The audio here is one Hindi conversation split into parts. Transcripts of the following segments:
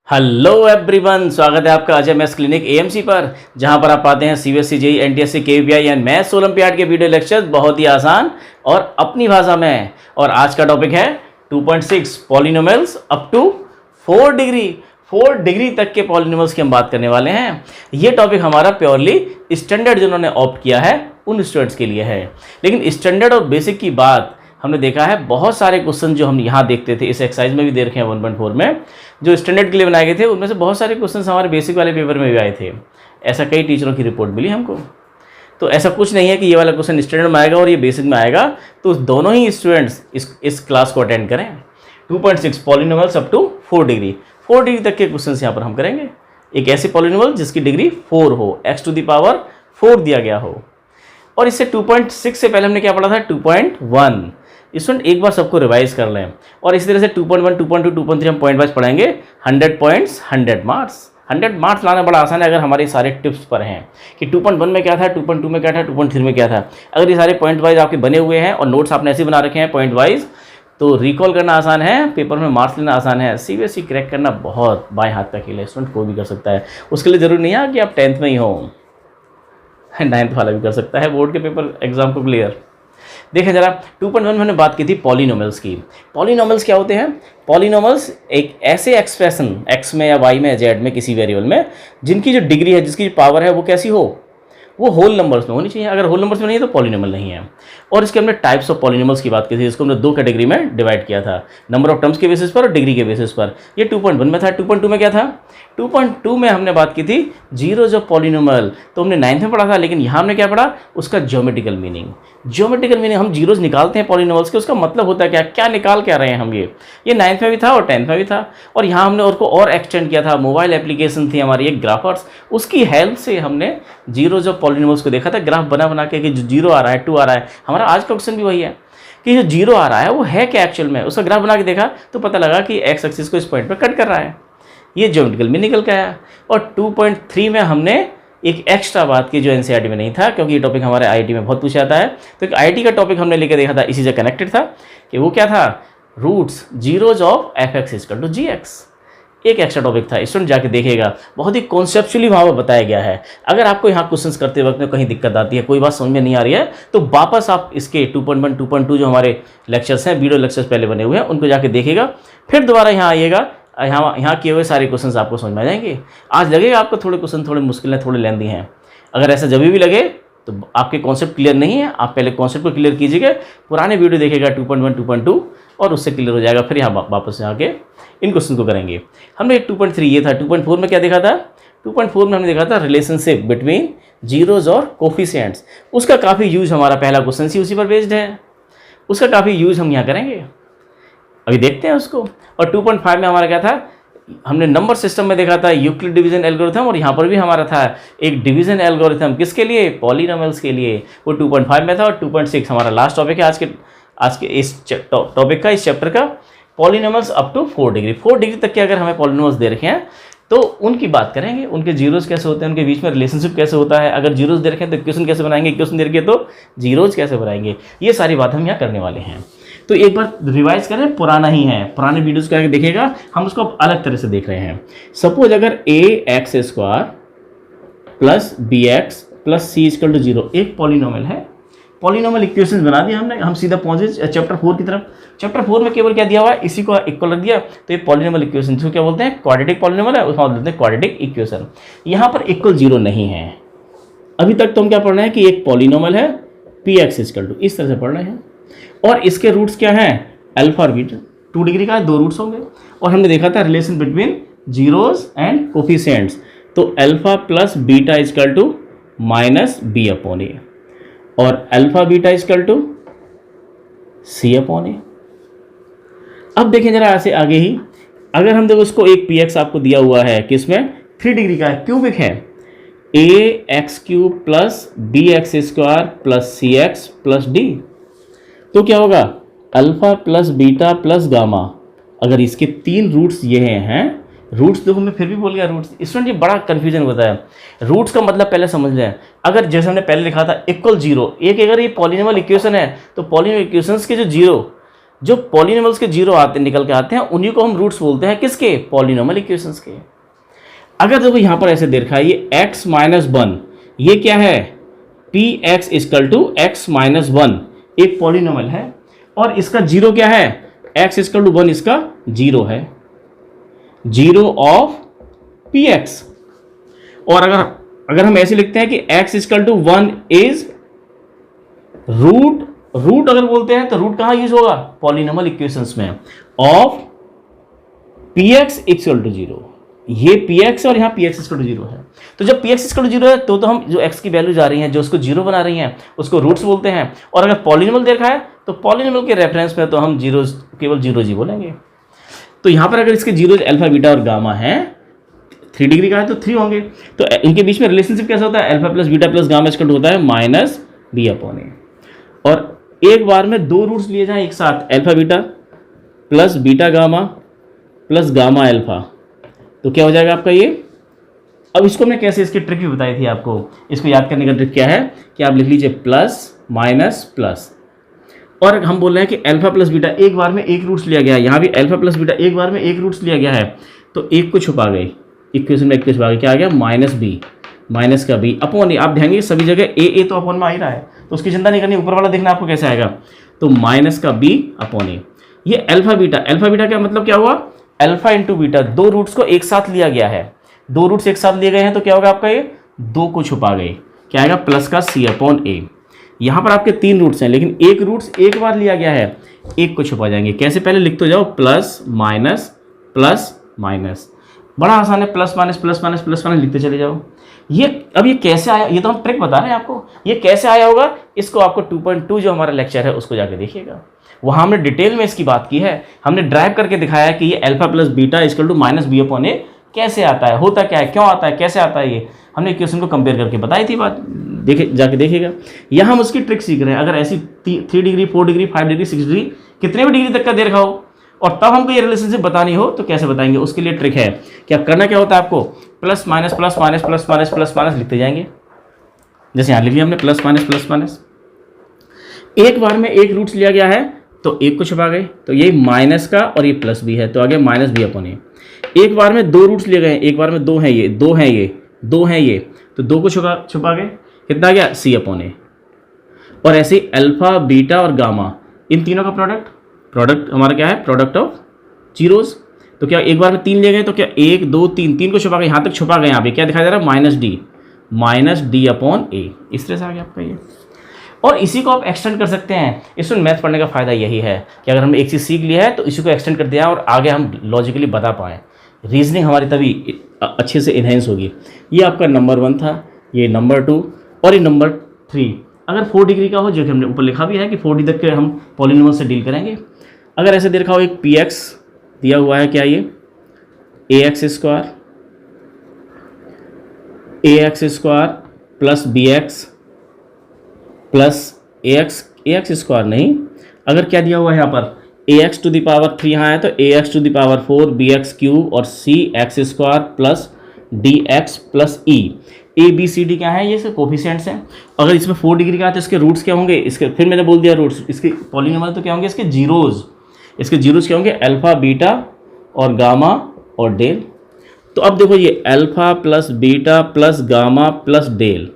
हेलो एवरीवन, स्वागत है आपका अजय मैथ्स क्लिनिक एएमसी पर, जहां पर आप पाते हैं CBSE JEE NTSC KVI and maths olympiad के वीडियो लेक्चर्स बहुत ही आसान और अपनी भाषा में। और आज का टॉपिक है 2.6 polynomials up to 4 degree. 4 degree तक के पॉलिनोमियल्स की हम बात करने वाले हैं। ये टॉपिक हमारा प्योरली स्टैंडर्ड जिन्होंने ऑप्ट किया है उन स्टूडेंट्स के लिए है, लेकिन स्टैंडर्ड और बेसिक की बात हमने देखा है बहुत सारे क्वेश्चन जो हम यहाँ देखते थे, इस एक्सरसाइज में भी दे रखे हैं 1.4 में जो स्टैंडर्ड के लिए बनाए गए थे, उनमें से बहुत सारे क्वेश्चन हमारे बेसिक वाले पेपर में भी आए थे। ऐसा कई टीचरों की रिपोर्ट मिली हमको। तो ऐसा कुछ नहीं है कि ये वाला क्वेश्चन स्टैंडर्ड में आएगा और ये बेसिक में आएगा, तो दोनों ही स्टूडेंट्स इस क्लास को अटेंड करें। 2.6 polynomials up to 4 degree. 4 degree तक के क्वेश्चन यहाँ पर हम करेंगे। एक ऐसे पॉलिनोमियल जिसकी डिग्री 4 हो, x⁴ 4 दिया गया हो। और इससे 2.6 से पहले हमने क्या पढ़ा था, 2.1। स्टूडेंट एक बार सबको रिवाइज कर लें। और इसी तरह से 2.1, 2.2, 2.3 हम पॉइंट वाइज पढ़ेंगे। 100 पॉइंट्स 100 मार्क्स। 100 मार्क्स लाना बड़ा आसान है अगर हमारे सारे टिप्स पर हैं कि 2.1 में क्या था, 2.2 में क्या था, 2.3 में क्या था। अगर ये सारे पॉइंट वाइज आपके बने हुए हैं और नोट्स आपने ऐसे बना रखे हैं पॉइंट वाइज, तो रिकॉल करना आसान है, पेपर में मार्क्स लेना आसान है। सीबीएसई क्रैक करना बहुत बाएं हाथ का खेल है, स्टूडेंट कोई भी कर सकता है। उसके लिए जरूरी नहीं है कि आप 10th में ही हो, 9th वाला भी कर सकता है बोर्ड के पेपर एग्जाम को क्लियर। देखें जरा, 2.1 में हमने बात की थी पॉलिनोमियल्स की। पॉलिनोमियल्स क्या होते हैं? पॉलिनोमियल्स एक ऐसे एक्सप्रेशन x में या y में या z में किसी वेरिएबल में जिनकी जो डिग्री है, जिसकी जो पावर है वो कैसी हो, वो होल नंबर्स में होनी चाहिए। अगर होल नंबर्स में नहीं है तो पॉलिनोमियल नहीं है। और इसके हमने टाइप्स ऑफ पॉलिनोमियल्स की बात की थी, इसको हमने 2 कैटेगरी में डिवाइड किया था, नंबर ऑफ टर्म्स के बेसिस पर और डिग्री के बेसिस पर। ये 2.1 में था। 2.2 में क्या था? 2.2 में हमने बात की थी जीरोज ऑफ पॉलिनोमियल, तो हमने 9th में पढ़ा था, लेकिन यहाँ हमने क्या पढ़ा, उसका ज्योमेट्रिकल मीनिंग। ज्योमेट्रिकल मीनिंग, हम जीरोज निकालते हैं पॉलिनोमियल्स के, उसका मतलब होता है क्या, क्या निकाल क्या रहे हैं हम। ये 9th में भी था और 10th में भी था। और यहाँ हमने उसको और एक्सटेंड किया था, मोबाइल एप्लीकेशन थी हमारी एक ग्राफर्स, उसकी हेल्प से हमने जीरोज ऑफ पॉलिनोमियल्स को देखा था, ग्राफ बना बना के कि जो 0 आ रहा है, 2 आ रहा है। हमारा आज का क्वेश्चन भी वही है कि जो 0 आ रहा है वो है क्या एक्चुअल में। उसका ग्राफ बना के देखा तो पता लगा कि एक्स एक्सिस को इस पॉइंट पर कट कर रहा है। ये ज्योमेट्रिकल मीनिंग निकल के आया। और 2.3 में हमने एक एक्स्ट्रा बात की जो एनसीईआरटी में नहीं था, क्योंकि ये टॉपिक हमारे आईआईटी में बहुत पूछा जाता है। तो एक आईआईटी का टॉपिक हमने लेके देखा था, इसी से कनेक्टेड था कि वो क्या था, roots zeros of f(x) = gx। एक एक्स्ट्रा टॉपिक था, स्टूडेंट जाके देखेगा, बहुत ही कॉन्सेप्चुअली वहाँ पर बताया गया है। अगर आपको यहाँ क्वेश्चंस करते वक्त में कहीं दिक्कत आती है, कोई बात समझ में नहीं आ रही है, तो वापस आप इसके 2.1, 2.2 जो हमारे लेक्चर्स हैं, वीडियो लेक्चर्स पहले बने हुए हैं, उनको जाके देखिएगा, फिर दोबारा यहाँ आइएगा। यहाँ किए हुए सारे क्वेश्चंस आपको समझ में आ जाएंगे। आज लगेगा आपको थोड़े क्वेश्चन थोड़े मुश्किल हैं, थोड़े लेंदी हैं। अगर ऐसा जब भी लगे तो आपके कॉन्सेप्ट क्लियर नहीं है, आप पहले कॉन्सेप्ट को क्लियर कीजिएगा, पुराने वीडियो देखिएगा 2.1, 2.2, और उससे क्लियर हो जाएगा। फिर यहाँ वापस यहाँ के इन क्वेश्चन को करेंगे। हमने 2.3 ये था। 2.4 में क्या देखा था? 2.4 में हमने देखा था रिलेशनशिप बिटवीन जीरोज और कोफिशिएंट्स। उसका काफ़ी यूज हमारा पहला क्वेश्चन सी उसी पर बेस्ड है, उसका काफ़ी यूज हम यहाँ करेंगे, अभी देखते हैं उसको। और 2.5 में हमारा क्या था, हमने नंबर सिस्टम में देखा था यूक्लिड डिवीजन एल्गोरिथम, और यहाँ पर भी हमारा था एक डिवीजन एल्गोरिथम, किसके लिए, पॉलिनोमियल्स के लिए। वो 2.5 में था। और 2.6 हमारा लास्ट टॉपिक है आज के इस टॉपिक का, इस चैप्टर का, polynomials up to 4 degree. 4 degree तक के अगर हमें पॉलिनोमियल्स दे रखे हैं तो उनकी बात करेंगे, उनके जीरोज कैसे होते हैं, उनके बीच में रिलेशनशिप कैसे होता है। अगर जीरोज दे रखे हैं तो इक्वेशन कैसे बनाएंगे, इक्वेशन दे रखे तो जीरोज कैसे बनाएंगे, ये सारी बात हम यहाँ करने वाले हैं। तो एक बार रिवाइज करें, पुराना ही है, पुराने वीडियोस का देखिएगा, हम उसको अलग तरह से देख रहे हैं। सपोज अगर ax² + bx + c = 0 एक पॉलिनोमियल है। पॉलिनोमियल इक्वेशंस बना दिया हमने, हम सीधा पहुंचे चैप्टर 4 की तरफ। चैप्टर 4 में केवल क्या दिया हुआ है, इसी को इक्वल रख दिया, तो ये पॉलिनोमियल इक्वेशन, जिसको क्या बोलते हैं, क्वाड्रेटिक पॉलिनोमियल है, उसमें बोलते हैं क्वाड्रेटिक इक्वेशन। यहाँ पर इक्वल 0 नहीं है। अभी तक तो हम क्या पढ़ रहे हैं कि एक पॉलिनोमियल है, px = इस तरह से पढ़ रहे हैं, और इसके रूट्स क्या हैं, अल्फा और बीटा। 2 डिग्री का 2 रूट्स होंगे। और हमने देखा था relation between zeros and coefficients, तो अल्फा + बीटा = -b/a, और अल्फा बीटा = c/a। अब देखें जरा ऐसे आगे ही, अगर हम देखो इसको एक px आपको दिया हुआ है, किसमें, 3 डिग्री का है, क्यूबिक है, ax³ + bx² + cx + d, तो क्या होगा, अल्फा + बीटा + गामा। अगर इसके 3 रूट्स ये हैं, रूट्स देखो मैं फिर भी बोल गया रूट्स, स्टूडेंट ये बड़ा कन्फ्यूजन होता है। रूट्स का मतलब पहले समझ लें। अगर जैसे हमने पहले लिखा था =0, एक अगर ये पॉलिनोमियल इक्वेशन है तो पॉलिनोमियल इक्वेशंस के जो जीरो जो पॉलिनोमियल्स के जीरो आते निकल के आते हैं उन्हीं को हम रूट्स बोलते हैं, किसके? पॉलिनोमियल इक्वेशंस के। अगर देखो यहाँ पर ऐसे देखा है ये x माइनस वन, ये क्या है? px equal to x minus one, एक पॉलिनोमियल है और इसका जीरो क्या है? x इक्वल टू वन इसका जीरो है, जीरो ऑफ px। और अगर हम ऐसे लिखते हैं कि x equal to one is root अगर बोलते हैं तो रूट कहाँ यूज होगा? पॉलिनोमियल इक्वेशंस में, of px equal to zero. ये px और यहाँ px इक्वल टू जीरो है। तो जब px इक्वल टू जीरो है तो हम जो x की वैल्यू जा रही हैं, जो उसको जीरो बना रही हैं, उसको रूट्स बोलते हैं। और अगर पॉलिनोमियल देखा है तो पॉलिनोमियल के रेफरेंस में तो हम जीरो, केवल जीरो जी बोलेंगे। तो यहाँ पर अगर इसके जीरो अल्फा बीटा और गामा है, 3 डिग्री का है तो 3 होंगे। तो इनके बीच में रिलेशनशिप कैसा होता है? Alpha plus beta plus gamma equal to होता है माइनस बी अपॉन ए। और एक बार में दो रूट्स लिए जाएं एक साथ, alpha beta plus beta gamma plus gamma alpha, तो क्या हो जाएगा आपका ये? अब इसको मैं कैसे, इसकी ट्रिक भी बताई थी आपको। इसको याद करने का ट्रिक क्या है कि आप लिख लीजिए प्लस माइनस प्लस, और हम बोल रहे हैं कि अल्फा प्लस बीटा एक बार में एक रूट्स लिया गया है, यहाँ भी अल्फा प्लस बीटा एक बार में एक रूट्स लिया गया है, तो एक को छुपा गई, इक्वेशन में एक को छुपा गई, क्या आ गया? माइनस बी, माइनस का बी अपॉन ए। आप ध्यान दीजिए सभी जगह ए तो अपॉन में आ ही रहा है, तो उसकी चिंता नहीं करनी, ऊपर वाला देखना आपको कैसे आएगा। तो माइनस का बी अपॉन ए। ये अल्फा बीटा का मतलब क्या हुआ? अल्फा इंटू बीटा, दो रूट्स को एक साथ लिया गया है, दो रूट्स एक साथ लिए गए हैं तो क्या होगा आपका? ये दो को छुपा गए, क्या आएगा? प्लस का सी अपॉन ए। यहाँ पर आपके 3 रूट्स हैं लेकिन एक रूट्स एक बार लिया गया है, एक को छुपा जाएंगे। कैसे? पहले लिख तो जाओ, प्लस माइनस प्लस माइनस, बड़ा आसान है, plus minus plus minus plus minus लिखते चले जाओ। अब ये कैसे आया? ये तो हम ट्रिक बता रहे हैं आपको, ये कैसे आया होगा इसको आपको 2.2 जो हमारा लेक्चर है उसको जाके देखिएगा, वहाँ हमने डिटेल में इसकी बात की है। हमने ड्राइव करके दिखाया है कि ये alpha plus beta equal to minus B upon A कैसे आता है, होता क्या है, क्यों आता है, कैसे आता है, ये हमने इक्वेशन को कंपेयर करके बताई थी बात, जाके देखिएगा। यहाँ हम उसकी ट्रिक सीख रहे हैं। अगर ऐसी 3 डिग्री 4 डिग्री 5 डिग्री 6 डिग्री कितने भी डिग्री तक का दे रखा हो और तब हमको ये रिलेशनशिप बतानी हो तो कैसे बताएंगे? उसके लिए ट्रिक है, क्या करना क्या होता है आपको? Plus minus plus minus plus minus plus minus लिखते जाएंगे। जैसे यहाँ लिख लिया हमने प्लस माइनस, एक बार में एक रूट्स लिया गया है तो एक को छुपा गए, तो ये माइनस का और ये प्लस भी है तो आ गया माइनस बी अपॉन ए। एक बार में दो रूट्स लिए गए, एक बार में दो हैं ये, दो हैं ये, तो दो को छुपा गए, कितना आ गया? सी अपॉन ए। और ऐसे ही अल्फा बीटा और गामा, इन तीनों का प्रोडक्ट हमारा क्या है? Product of zeros. तो क्या एक बार में 3 लिए गए तो क्या 1 2 3 को छुपा गए, यहाँ तक छुपा गए, यहाँ पे क्या दिखाई दे रहा है? माइनस डी अपॉन ए। इस तरह से आ गया आपका ये। और इसी को आप एक्सटेंड कर सकते हैं। इसमें मैथ पढ़ने का फ़ायदा यही है कि अगर हमने एक चीज़ सीख लिया है तो इसी को एक्सटेंड कर दिया और आगे हम लॉजिकली बता पाएँ, रीजनिंग हमारी तभी अच्छे से इन्हेंस होगी। ये आपका नंबर 1 था, ये नंबर 2 और ये नंबर 3। अगर 4 डिग्री का हो, जो कि हमने ऊपर लिखा भी है कि 4 डिग्री तक के हम पॉलिनोमियल से डील करेंगे। अगर ऐसे देखा हो, एक px दिया हुआ है, क्या ये? ax square plus bx plus ax square नहीं, अगर क्या दिया हुआ है यहाँ पर ax टू द पावर 3 यहाँ है तो ax to the power 4 bx cube और cx square plus dx plus e। A B C D क्या है? ये इसके कोफिशिएंट्स हैं। अगर इसमें 4 डिग्री का है तो इसके रूट्स क्या होंगे? इसके फिर मैंने बोल दिया रूट्स, इसके पॉलिनोमियल तो क्या होंगे? इसके जीरोज़। इसके जीरोज़ क्या होंगे? अल्फा बीटा और गामा और डेल। तो अब देखो ये alpha plus beta plus gamma plus del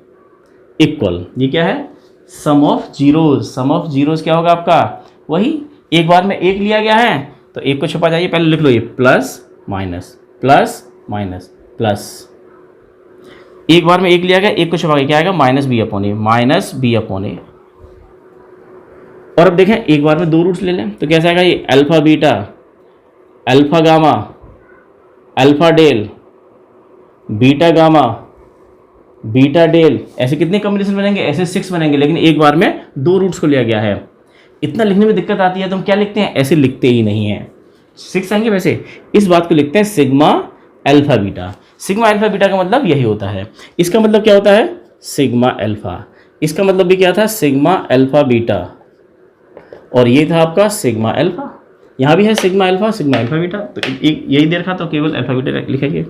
equal, ये क्या है? Sum of zeros. Sum of zeros क्या होगा आपका? वही एक बार में एक लिया गया है तो एक को छुपा जाइए, पहले लिख लो ये plus minus plus minus plus, एक बार में एक लिया गया, एक को छुपा गया, क्या आएगा? Minus B upon A. और अब देखें एक बार में दो रूट्स ले लें तो कैसे आएगा? ये alpha beta alpha gamma alpha del beta gamma beta del, ऐसे कितने कॉम्बिनेशन बनेंगे? ऐसे 6 बनेंगे, लेकिन एक बार में दो रूट्स को लिया गया है। इतना लिखने में दिक्कत आती है तो हम क्या लिखते हैं? ऐसे लिखते ही नहीं हैं। 6 आएंगे, वैसे इस बात को लिखते हैं sigma alpha beta. Sigma alpha beta का मतलब यही होता है। इसका मतलब क्या होता है? Sigma alpha. इसका मतलब भी क्या था? Sigma alpha beta. और ये था आपका सिग्मा अल्फा। यहाँ भी है सिग्मा अल्फा बीटा, तो यही दे रखा तो केवल अल्फा बीटा लिखेंगे।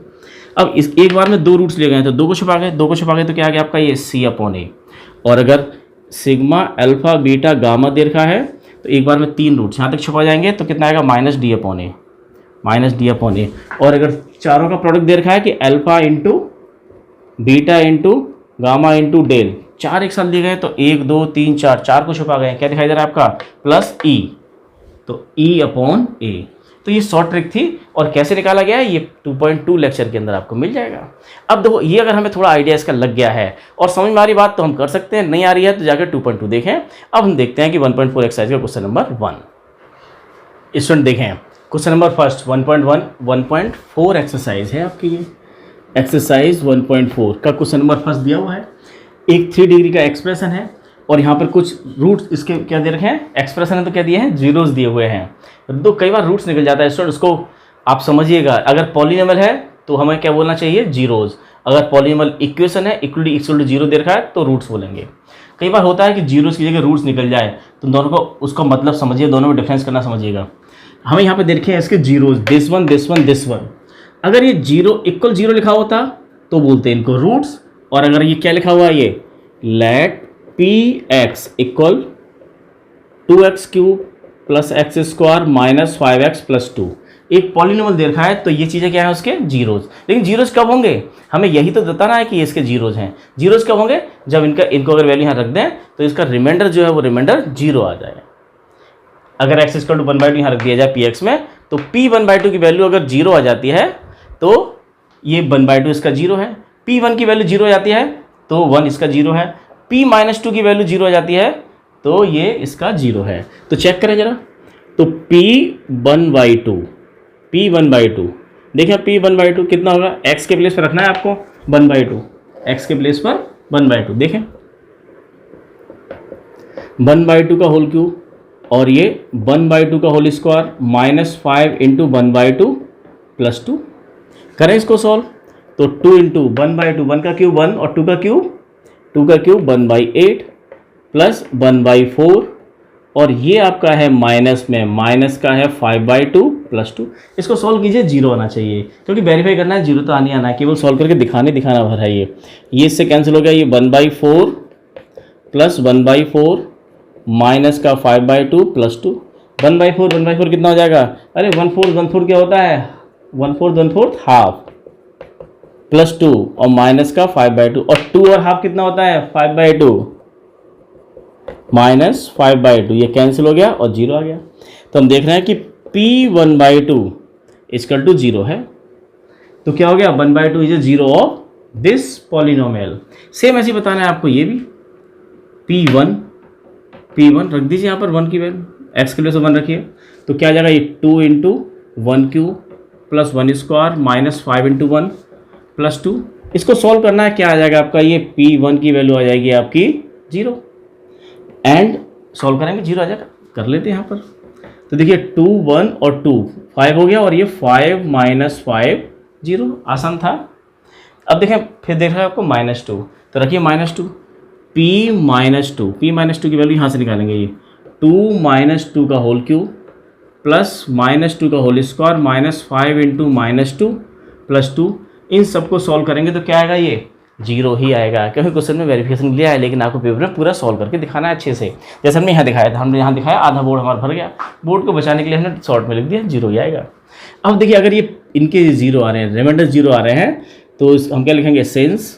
अब इस एक बार में दो रूट्स लिए गए तो दो को छुपा गए तो क्या आ गया आपका? ये सी अपॉन ए। और अगर सिग्मा अल्फा बीटा गामा दे रखा है तो एक बार में 3 रूट्स यहाँ तक छुपा जाएंगे तो कितना आएगा minus D upon A, minus D upon A. और अगर चारों का प्रोडक्ट दे रखा है कि alpha into beta into gamma into del, 4 एक साथ दिए गए तो 1 2 3 4, 4 को छुपा गए, क्या दिखाई दे रहा है आपका प्लस ई, तो ई अपॉन ए। तो ये शॉर्ट ट्रिक थी और कैसे निकाला गया है ये 2.2 लेक्चर के अंदर आपको मिल जाएगा। अब देखो ये अगर हमें थोड़ा आइडिया इसका लग गया है और समझ में आ रही बात तो हम कर सकते हैं, नहीं आ रही है तो जाकर 2.2 देखें। अब हम देखते हैं कि 1.4 एक्सरसाइज का क्वेश्चन नंबर 1। स्टूडेंट देखें क्वेश्चन नंबर फर्स्ट 1.1 1.4 एक्सरसाइज है आपकी, ये एक्सरसाइज 1.4 का क्वेश्चन नंबर फर्स्ट दिया हुआ है। एक 3 डिग्री का एक्सप्रेशन है और यहाँ पर कुछ रूट्स इसके क्या दे रखे हैं, एक्सप्रेशन है तो क्या दिए हैं, जीरोस दिए हुए हैं। तो कई बार रूट्स निकल जाता है स्टूडेंट, उसको आप समझिएगा। अगर पॉलिनोमियल है तो हमें क्या बोलना चाहिए, जीरोस। अगर पॉलिनोमियल इक्वेशन है इक्वल टू जीरो दे रखा है तो रूट्स बोलेंगे। कई बार होता है कि जीरोस की जगह रूट्स निकल जाए तो दोनों को उसका मतलब समझिए, दोनों में डिफरेंस करना समझिएगा। हमें यहाँ पे देखे हैं इसके zeros, this one this one this one. अगर ये जीरो इक्वल जीरो लिखा होता तो बोलते हैं इनको रूट्स, और अगर ये क्या लिखा हुआ है, ये let P X equal 2x cube plus X square minus 5x plus 2, एक पॉलिनोमियल दे रखा है तो ये चीज़ें क्या है उसके जीरोज। लेकिन जीरोज कब होंगे, हमें यही तो बताना है कि ये इसके जीरोज हैं। जीरोज कब होंगे, जब इनको अगर वैल्यू यहाँ रख दें तो इसका रिमाइंडर जो है वो रिमाइंडर जीरो आ जाए। अगर एक्स इक्वल टू 1/2 यहाँ रख दिया जाए पी एक्स में, तो पी 1/2 की वैल्यू अगर जीरो आ जाती है तो ये 1/2 इसका जीरो है। पी 1 की वैल्यू जीरो आ जाती है तो 1 इसका जीरो है। पी -2 की वैल्यू जीरो आ जाती है तो ये इसका जीरो है। तो चेक करें जरा, तो P 1/2 देखिए P 1/2 कितना होगा, x के प्लेस पर रखना है आपको 1/2, x के प्लेस पर 1/2। देखें 1/2 का होल क्यूब और ये 1/2 का whole square minus 5 into 1/2 plus 2। करें इसको सॉल्व, तो 2 इंटू 1/2, 1 का क्यूब 1 और 2 का क्यूब 1/8 प्लस 1/4, और ये आपका है माइनस में, माइनस का है 5/2 प्लस 2। इसको सॉल्व कीजिए, जीरो आना चाहिए क्योंकि वेरीफाई करना है, जीरो तो आनी आना है, केवल सॉल्व करके दिखाना भर है। ये इससे कैंसिल हो गया, ये 1/4 प्लस 1/4 माइनस का 5/2 प्लस 2। 1/4 कितना हो जाएगा, अरे 1/4 क्या होता है, 1/4 हाफ प्लस 2 और माइनस का 5/2, और 2 और हाफ कितना होता है 5/2 माइनस 5/2, ये कैंसिल हो गया और जीरो आ गया। तो हम देख रहे हैं कि P 1/2 इक्वल टू जीरो है, तो क्या हो गया 1/2 is a zero of this polynomial. Same ऐसे बताना है आपको ये भी, P1 रख दीजिए यहाँ पर 1 की वैल्यू, एक्स के लिए से 1 रखिए, तो क्या आ जाएगा ये 2 into 1 cube plus 1 square minus 5 into 1 plus 2। इसको सॉल्व करना है, क्या आ जाएगा आपका, ये P1 की वैल्यू आ जाएगी आपकी जीरो, एंड सॉल्व करेंगे जीरो आ जाएगा। कर लेते हैं यहाँ पर, तो देखिए 2 1 और 2 5 हो गया, और ये 5 - 5 0, आसान था। अब देखें फिर देख रहे हैं आपको -2, तो रखिए -2, P -2 की वैल्यू यहाँ से निकालेंगे, ये 2 - 2 का होल क्यूब प्लस -2 का whole square minus 5 into -2 plus 2। इन सबको सॉल्व करेंगे तो क्या आएगा, ये जीरो ही आएगा, क्योंकि क्वेश्चन में वेरिफिकेशन लिया है, लेकिन आपको पेपर में पूरा सॉल्व करके दिखाना है अच्छे से। जैसे हमने यहाँ दिखाया था, हमने यहाँ दिखाया आधा बोर्ड हमारा भर गया, बोर्ड को बचाने के लिए हमने शॉर्ट में लिख दिया, जीरो ही आएगा। अब देखिए अगर ये इनके जीरो आ रहे हैं, रिमाइंडर जीरो आ रहे हैं, तो हम क्या लिखेंगे, since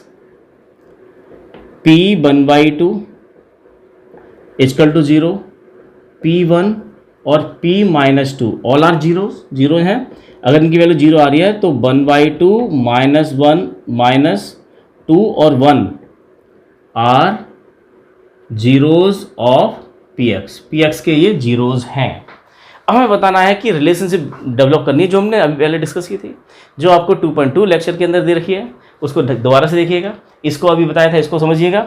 P 1/2 equal to zero, P1 और P -2 ऑल आर जीरो हैं। अगर इनकी वैल्यू जीरो आ रही है तो 1/2 -1 -2 और 1 आर जीरोज ऑफ Px के ये जीरोज हैं। अब हमें बताना है कि रिलेशनशिप डेवलप करनी है, जो हमने अभी पहले डिस्कस की थी, जो आपको 2.2 लेक्चर के अंदर दे रखी है, उसको दोबारा से देखिएगा, इसको अभी बताया था, इसको समझिएगा।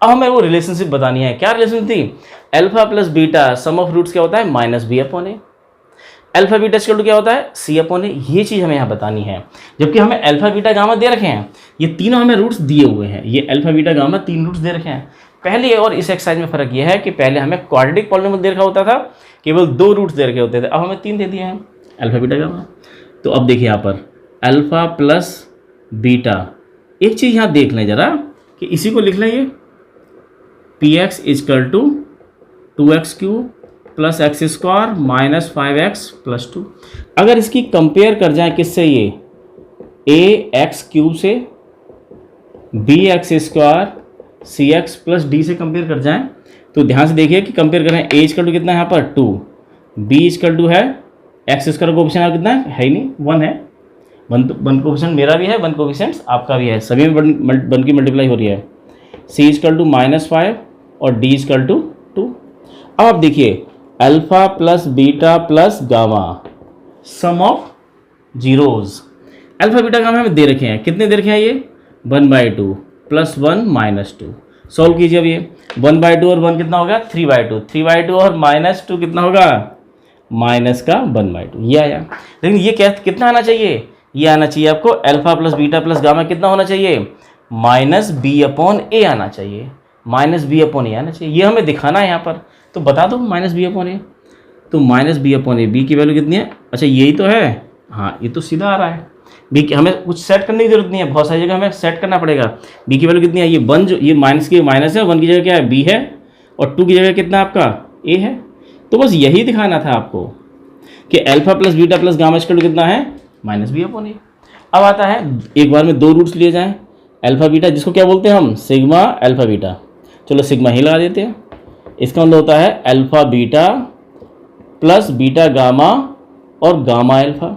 अब हमें वो रिलेशनशिप बतानी है, क्या रिलेशनशिप थी, alpha plus beta sum of roots क्या होता है -b/a, alpha beta equal to क्या होता है c/a, ये चीज़ हमें यहाँ बतानी है। जबकि हमें अल्फा बीटा गामा दे रखे हैं, ये तीनों हमें रूट्स दिए हुए हैं, ये अल्फा बीटा गामा 3 रूट्स दे रखे हैं। पहले और इस एक्सरसाइज में फ़र्क ये है कि पहले हमें क्वाड्रेटिक पॉलिनोमियल दे रखा होता था, केवल 2 रूट्स दे रखे होते थे, अब हमें 3 दे दिए हैं अल्फा बीटा गामा। तो अब देखिए यहाँ पर अल्फा प्लस बीटा, एक चीज़ यहाँ देख लें जरा कि इसी को लिख लें, ये Px equal to 2x cube plus X square minus 5x plus 2। अगर इसकी कंपेयर कर जाए किससे, ये ए एक्स क्यूब से, B X square C X plus D से कंपेयर कर जाएं, तो ध्यान से देखिए कि कंपेयर करें। ए इक्वल टू कितना है यहाँ पर 2, बी इक्वल टू है एक्स स्क्वायर कोएफिशिएंट यहाँ कितना है ही नहीं, 1 है। वन कोएफिशिएंट मेरा भी है, वन कोएफिशिएंट आपका भी है, सभी में वन की मल्टीप्लाई हो रही है। सी इक्वल टू -5 और डी इक्वल टू 2। अब आप देखिए alpha plus beta plus gamma, sum of zeros. Alpha beta gamma हमें दे रखे हैं, कितने दे रखे हैं ये 1/2 प्लस 1 माइनस 2। सॉल्व कीजिए अब ये 1/2 और 1 कितना होगा 3/2, 3/2 और -2 कितना होगा माइनस का 1/2, ये आया। लेकिन ये क्या कितना आना चाहिए, ये आना चाहिए आपको alpha plus beta plus gamma कितना होना चाहिए -b/a आना चाहिए, -b/a आना चाहिए। ये हमें दिखाना है यहाँ पर, तो बता दो -b/a। तो -b/a, b की वैल्यू कितनी है, अच्छा यही तो है, हाँ ये तो सीधा आ रहा है। बी की हमें कुछ सेट करने की जरूरत नहीं है, बहुत सारी जगह हमें सेट करना पड़ेगा। बी की वैल्यू कितनी है, ये 1 जो ये माइनस की माइनस है, 1 की जगह क्या है बी है, और 2 की जगह कितना आपका ए है। तो बस यही दिखाना था आपको कि alpha plus beta plus gamma equal to कितना है -b/a। अब आता है एक बार में दो रूट्स लिए जाएं, अल्फा बीटा जिसको क्या बोलते हैं हम सिग्मा अल्फा बीटा, चलो सिग्मा ही लगा देते हैं। इसका मतलब होता है alpha beta plus beta gamma और गामा अल्फा।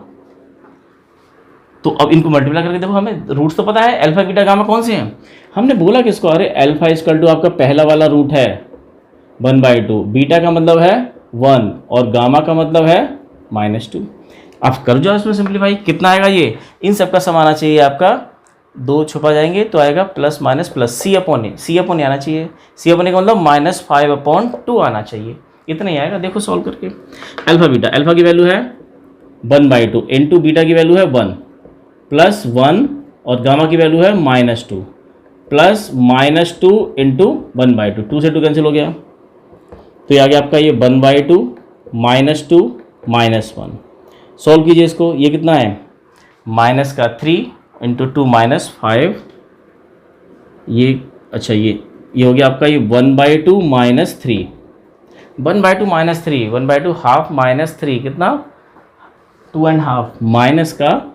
तो अब इनको मल्टीप्लाई करके देखो, हमें रूट्स तो पता है अल्फा बीटा गामा कौन से हैं, हमने बोला किसको, अरे अल्फा इक्वल टू आपका पहला वाला रूट है 1/2, बीटा का मतलब है 1 और गामा का मतलब है -2। आप कर जाओ इसमें सिंप्लीफाई, कितना आएगा ये, इन सब का सम आना चाहिए आपका, 2 छुपा जाएंगे तो आएगा प्लस माइनस प्लस c/a आना चाहिए, c/a का मतलब -5/2 आना चाहिए, इतना ही आएगा। देखो सॉल्व करके अल्फा की वैल्यू है 1/2 इंटू बीटा की वैल्यू है 1 प्लस 1 और गामा की वैल्यू है -2 प्लस -2 इंटू 1/2, 2 से 2 कैंसिल हो गया, तो ये आ गया आपका ये 1/2 -2 -1। सॉल्व कीजिए इसको, ये कितना है माइनस का 3 इंटू 2 -5, ये अच्छा ये हो गया आपका ये 1/2 -3, 1/2 -3, 1/2 हाफ -3 कितना 2.5 माइनस का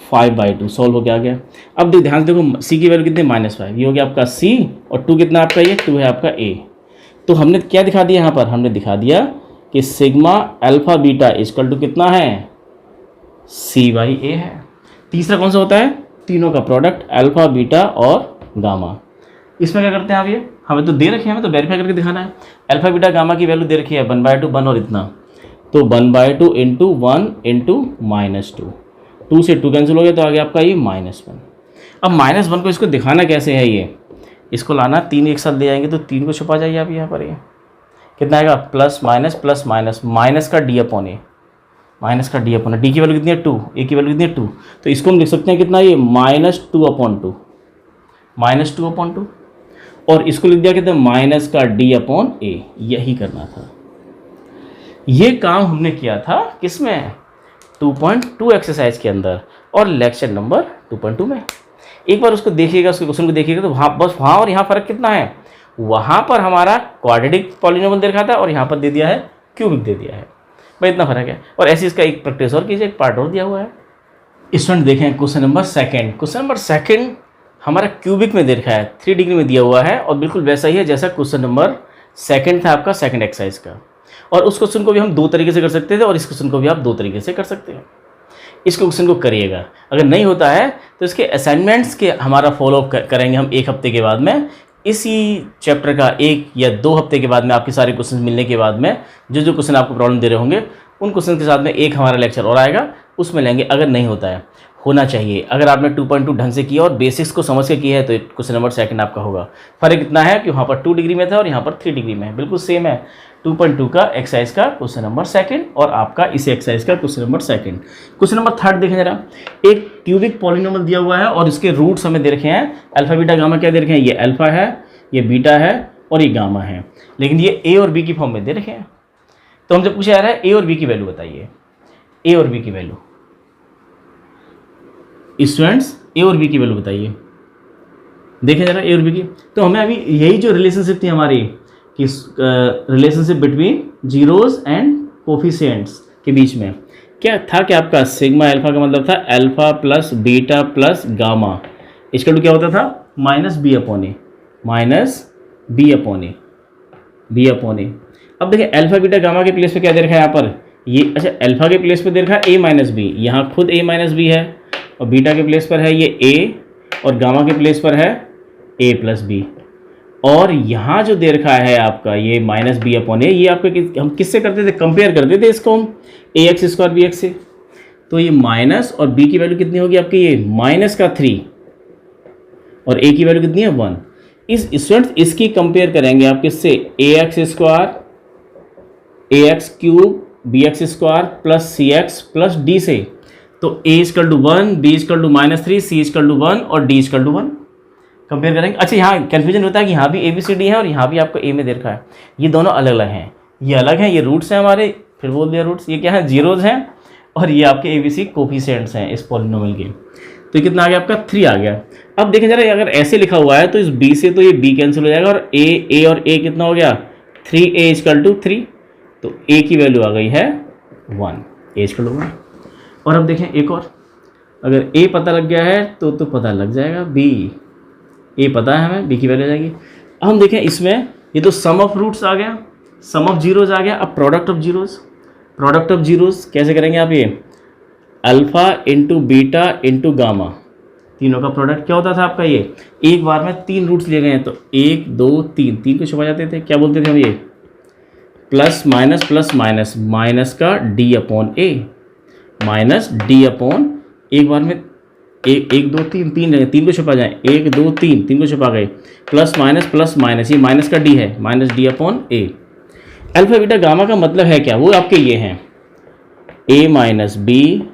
5/2। सॉल्व हो गया आ गया। अब ध्यान से देखो सी की वैल्यू कितनी -5, ये हो गया आपका सी, और 2 कितना आपका ये 2 है आपका ए। तो हमने क्या दिखा दिया यहाँ पर, हमने दिखा दिया कि sigma alpha beta equal to कितना है c/a है। तीसरा कौन सा होता है, तीनों का प्रोडक्ट अल्फा बीटा और गामा। इसमें क्या करते हैं आप, ये हमें तो दे रखे हैं, हमें तो वेरीफाई करके दिखाना है। अल्फा बीटा गामा की वैल्यू दे रखी है 1/2 1 और इतना, तो 1/2 इंटू 1 इंटू -2, 2 से 2 कैंसिल हो गया तो आ गया आपका ये -1। अब -1 को इसको दिखाना कैसे है, ये इसको लाना 3 एक साथ ले जाएंगे तो 3 को छुपा जाइए आप यहाँ पर, ये कितना आएगा प्लस माइनस माइनस का d/a, माइनस का d/a, डी की वैल्यू कितनी है 2, ए की वैल्यू कितनी है 2, तो इसको हम लिख सकते हैं कितना ये -2/2, और इसको लिख दिया कितना माइनस का d/a। यही करना था, ये काम हमने किया था किसमें 2.2 एक्सरसाइज के अंदर और लेक्चर नंबर 2.2 में। एक बार उसको देखिएगा, उसके क्वेश्चन को देखिएगा, तो वहाँ बस वहाँ और यहाँ फ़र्क कितना है, वहाँ पर हमारा क्वाड्रेटिक पॉलिनोमियल दे रखा था और यहाँ पर दे दिया है क्यूबिक दे दिया है, भाई इतना फर्क है। और ऐसे इसका एक प्रैक्टिस और कीजिए, एक पार्ट और दिया हुआ है। स्टूडेंट देखें क्वेश्चन नंबर सेकंड हमारा क्यूबिक में दे रखा है, 3 डिग्री में दिया हुआ है, और बिल्कुल वैसा ही है जैसा क्वेश्चन नंबर सेकंड था आपका सेकंड एक्सरसाइज का। और उस क्वेश्चन को भी हम 2 तरीके से कर सकते थे और इस क्वेश्चन को भी आप 2 तरीके से कर सकते हैं। इस क्वेश्चन को करिएगा, अगर नहीं होता है तो इसके असाइनमेंट्स के हमारा फॉलोअप करेंगे हम 1 हफ्ते के बाद में। इसी चैप्टर का 1 या 2 हफ्ते के बाद में आपके सारे क्वेश्चन मिलने के बाद में जो क्वेश्चन आपको प्रॉब्लम दे रहे होंगे उन क्वेश्चन के साथ में एक हमारा लेक्चर और आएगा, उसमें लेंगे। अगर नहीं होता है, होना चाहिए। अगर आपने 2.2 ढंग से किया और बेसिक्स को समझ के किया है तो क्वेश्चन नंबर सेकंड आपका होगा। फर्क इतना है कि वहाँ पर 2 डिग्री में था और यहाँ पर 3 डिग्री में है, बिल्कुल सेम है। 2.2 का एक्सरसाइज का क्वेश्चन नंबर सेकंड और आपका इस एक्सरसाइज का question number second. Question number third देखें जरा, एक क्यूबिक पॉलिनोमियल दिया हुआ है और इसके रूट्स हमें दे रखे हैं, अल्फा बीटा गामा क्या दे रखे हैं, ये अल्फा है, ये बीटा है और ये गामा है, लेकिन ये ए और बी की फॉर्म में दे रखे हैं। तो हमसे पूछा जा रहा है ए और बी की वैल्यू बताइए, ए और बी की वैल्यू। स्टूडेंट्स ए और बी की वैल्यू बताइए, देखें जरा ए और बी की। तो हमें अभी यही जो रिलेशनशिप थी हमारी कि relationship between zeros and coefficients के बीच में क्या था, क्या आपका सिग्मा अल्फा का मतलब था alpha plus beta plus gamma, इसका क्या होता था minus B upon A, minus B upon A, B upon ए। अब देखिए अल्फा बीटा गामा के प्लेस पे क्या दे रखा है यहाँ पर, ये अच्छा अल्फा के प्लेस पे दे रखा है ए माइनस बी, यहाँ खुद ए माइनस बी है, और बीटा के प्लेस पर है ये ए, और गामा के प्लेस पर है ए प्लस बी, और यहाँ जो दे रखा है आपका ये माइनस बी अपॉन ए, ये आपके हम किससे करते थे, कंपेयर करते थे इसको हम ए एक्स स्क्वायर बी एक्स से। तो ये माइनस और बी की वैल्यू कितनी होगी आपकी, ये माइनस का 3 और ए की वैल्यू कितनी है 1। इस स्टूडेंट इसकी कंपेयर करेंगे आप किससे, A X square A X cube B X square plus C X plus D से। तो A equal to 1, B equal to -3, C equal to 1 और डी इजकल टू 1 कंपेयर करेंगे। अच्छा यहाँ कन्फ्यूजन होता है कि यहाँ भी ए बी सी डी है और यहाँ भी आपको ए में दे रखा है, ये दोनों अलग अलग हैं, ये अलग हैं, ये रूट्स हैं हमारे, फिर बोल दिया रूट्स, ये क्या है जीरोज हैं, और ये आपके ए बी सी कोफिशिएंट्स हैं इस पॉलिनोमियल के। तो कितना आ गया आपका 3 आ गया। अब देखें जरा अगर ऐसे लिखा हुआ है तो इस b से तो ये b कैंसिल हो जाएगा, और a और a कितना हो गया 3a इजकल टू 3, तो a की वैल्यू आ गई है 1, a इजकल टू 1। और अब देखें एक और, अगर a पता लग गया है तो पता लग जाएगा b, a पता है हमें, b की वैल्यू आ जाएगी। अब हम देखें इसमें ये तो सम ऑफ रूट्स आ गया, सम ऑफ जीरोज आ गया। अब product of zeros, product of zeros कैसे करेंगे आप, ये alpha into beta into gamma, तीनों का प्रोडक्ट क्या होता था आपका, ये एक बार में 3 रूट्स लिए गए हैं तो 1 2 3, 3 को छुपा जाते थे, क्या बोलते थे हम, ये प्लस माइनस माइनस का D upon A, minus D upon, एक बार में 1 2 3, 3 को छुपा जाए, 1 2 3, 3 को छुपा गए, प्लस माइनस, ये माइनस का डी है, माइनस डी अपॉन ए। अल्फा बीटा गामा का मतलब है क्या, वो आपके ये हैं ए माइनस बी,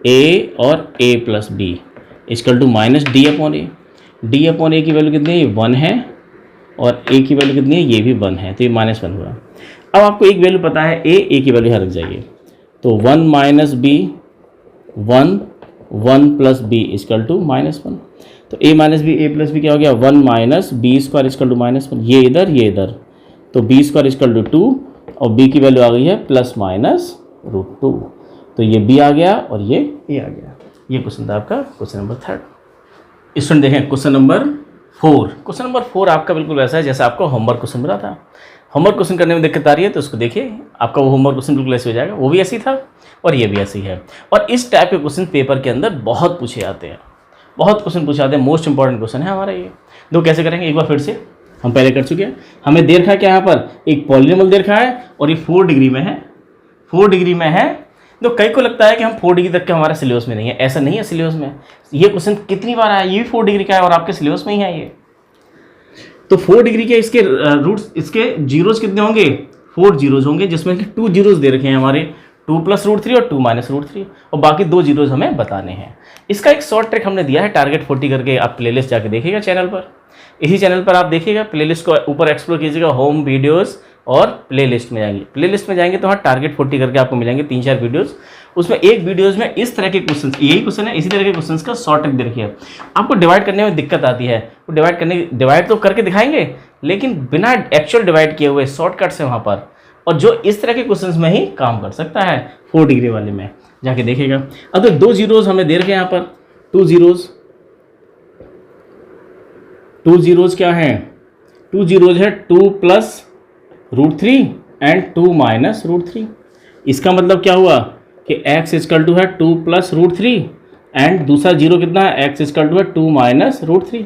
ए और A plus B equal to minus D upon A. D upon A की वैल्यू कितनी है, ये 1 है, और ए की वैल्यू कितनी है, ये भी 1 है, तो ये -1 हुआ। अब आपको एक वैल्यू पता है ए की वैल्यू यहाँ रख जाइए, तो 1 minus B 1 plus B equal to -1, तो A minus B A plus B क्या हो गया 1 minus B square equal to -1, ये इधर, तो बी स्क्वायर इजकल टू 2 और बी की वैल्यू आ गई है +-√2, तो ये बी आ गया और ये ए आ गया। ये क्वेश्चन था आपका क्वेश्चन नंबर 3। स्टूडेंट देखें क्वेश्चन नंबर 4। क्वेश्चन नंबर 4 आपका बिल्कुल वैसा है जैसा आपको होमवर्क क्वेश्चन मिला था। होमवर्क क्वेश्चन करने में दिक्कत आ रही है तो उसको देखिए, आपका वो होमवर्क क्वेश्चन बिल्कुल ऐसे हो जाएगा, वो भी ऐसी था और ये भी ऐसी है। और इस टाइप के क्वेश्चन पेपर के अंदर बहुत पूछे जाते हैं, बहुत क्वेश्चन पूछे जाते हैं, मोस्ट इंपॉर्टेंट क्वेश्चन है हमारा ये। दो कैसे करेंगे एक बार फिर से, हम पहले कर चुके हैं। हमें दे रखा है क्या, यहाँ पर एक पॉलिनोमियल दे रखा है और ये 4 डिग्री में है, 4 डिग्री में है। तो कई को लगता है कि हम 4 डिग्री तक के हमारे सिलेबस में नहीं है, ऐसा नहीं है सिलेबस में। ये क्वेश्चन कितनी बार आया, ये भी 4 डिग्री का है और आपके सिलेबस में ही है ये। तो 4 डिग्री के इसके रूट्स, इसके जीरोज कितने होंगे, 4 जीरोज होंगे, जिसमें कि 2 जीरोज दे रखे हैं हमारे, 2 + √3 और 2 - √3, और बाकी 2 जीरोज हमें बताने हैं। इसका एक शॉर्ट ट्रिक हमने दिया है टारगेट 40 करके, आप प्लेलिस्ट जाके देखिएगा चैनल पर, इसी चैनल पर आप देखिएगा, प्लेलिस्ट को ऊपर एक्सप्लोर कीजिएगा, होम वीडियोस और प्लेलिस्ट में जाएंगे। प्लेलिस्ट में जाएंगे तो वहाँ टारगेट 40 करके आपको मिलेंगे 3-4 वीडियोस। उसमें एक वीडियोस में इस तरह के क्वेश्चन, यही क्वेश्चन है, इसी तरह के क्वेश्चन का शॉर्ट ट्रिक दे रखी है। आपको डिवाइड करने में दिक्कत आती है, वो डिवाइड तो करके दिखाएंगे, लेकिन बिना एक्चुअल डिवाइड किए हुए शॉर्टकट से वहाँ पर, और जो इस तरह के क्वेश्चन में ही काम कर सकता है 4 डिग्री वाले में जाके देखेगा। अब तो 2 जीरोज हमें दे रखे हैं यहाँ पर, 2 जीरोज क्या हैं, 2 जीरोज है 2 + √3 एंड 2 - √3। इसका मतलब क्या हुआ कि x इजकल टू है 2 + √3 एंड दूसरा जीरो कितना है, x इजकल टू है 2 - √3।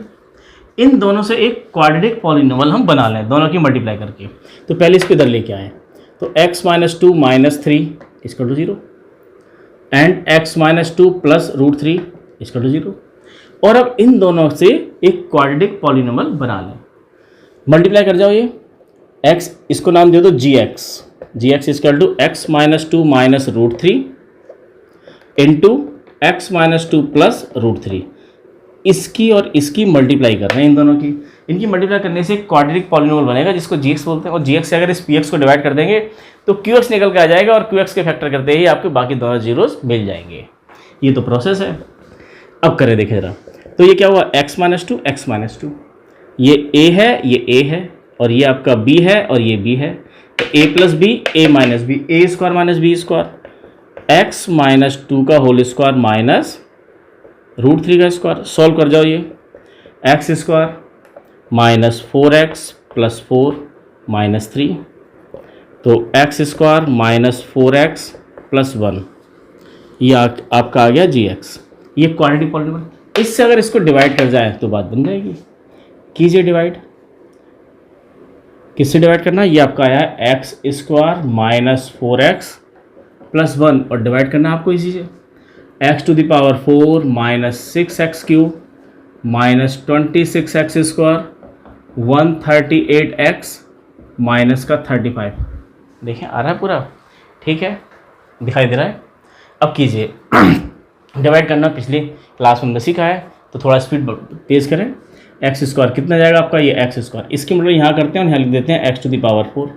इन दोनों से एक क्वाड्रेटिक पॉलिनोमियल हम बना लें, दोनों की मल्टीप्लाई करके। तो पहले इसको इधर लेके आए, तो x - 2 - 3 equal to 0 and x - 2 + √3 equal to 0। और अब इन दोनों से एक क्वाड्रेटिक पॉलिनोमियल बना लें, मल्टीप्लाई कर जाओ ये x, इसको नाम दे दो gx equal to x - 2 - √3 into x - 2 + √3। इसकी और इसकी मल्टीप्लाई कर रहे हैं, इन दोनों की, इनकी मल्टीप्लाई करने से एक क्वाड्रेटिक पॉलिनोमियल बनेगा जिसको gx बोलते हैं। और gx से अगर इस px को डिवाइड कर देंगे तो qx निकल के आ जाएगा, और qx के फैक्टर करते ही आपके बाकी दोनों जीरोस मिल जाएंगे। ये तो प्रोसेस है। अब करें देखें जरा, तो ये क्या हुआ, x - 2 x - 2, ये a है, ये a है, और ये आपका b है और ये b है। तो a plus B A minus B, A square minus B square, X minus 2 का होल स्क्वायर माइनस √3 का स्क्वायर। सॉल्व कर जाओ ये, x square minus 4x plus 4 minus 3, तो x square minus 4x plus 1, ये आपका आ गया gx। ये क्वाड्रेटिक पॉलिनोमियल, इससे अगर इसको डिवाइड कर जाए तो बात बन जाएगी। कीजिए डिवाइड, किससे डिवाइड करना है, ये आपका आया है x square minus 4x plus 1, और डिवाइड करना है आपको इसी से, x to the power 4 minus 6x cube minus 26x square 138x minus का 35। देखिए आ रहा है पूरा, ठीक है, दिखाई दे रहा है। अब कीजिए डिवाइड करना, पिछली क्लास में सीखा है तो थोड़ा स्पीड तेज़ करें। एक्स स्क्वायर कितना जाएगा आपका, ये एक्स स्क्वायर, इसकी मतलब यहाँ करते हैं और यहाँ लिख देते हैं एक्स टू द पावर 4,